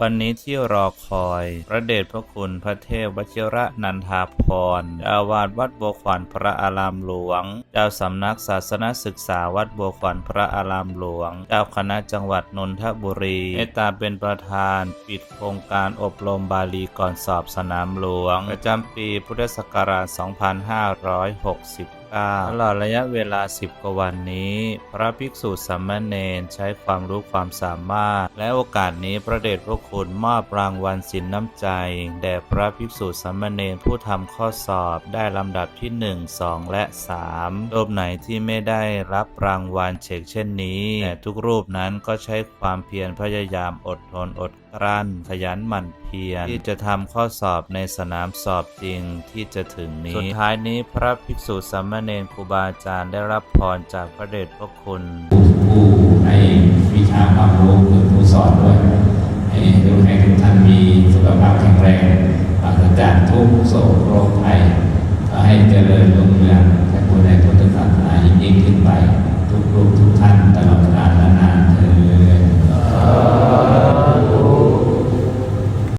วันนี้ที่รอคอยพระเดชพระคุณพระเทพวชิระนันทาภรณ์เจ้าอาวาสวัดบัวขวัญพระอารามหลวงเจ้าสำนักศาสนศึกษาวัดบัวขวัญพระอารามหลวงเจ้าคณะจังหวัดนนทบุรีเมตตาเป็นประธานปิดโครงการอบรมบาลีก่อนสอบสนามหลวงประจำปีพุทธศักราช 2560ตลอดระยะเวลา10 กว่าวันนี้พระภิกษุสามเณรใช้ความรู้ความสามารถและโอกาสนี้พระเดชพระคุณมอบรางวัลสินน้ำใจแด่พระภิกษุสามเณรผู้ทำข้อสอบได้ลำดับที่1 2 และ 3รูปไหนที่ไม่ได้รับรางวัลเช่นนี้แต่ทุกรูปนั้นก็ใช้ความเพียรพยายามอดทนอดกลั้นขยันหมั่นเพียรที่จะทำข้อสอบในสนามสอบจริงที่จะถึงนี้สุดท้ายนี้พระภิกษุสามเณรครูบาอาจารย์ได้รับพรจากพระเดชพระคุณผู้ให้วิชาความรู้คือผู้สอนด้วยให้ทุกท่านมีสุขภาพแข็งแรงปราศจากทุกโศกโรคภัยให้เจริญรุ่งเรือง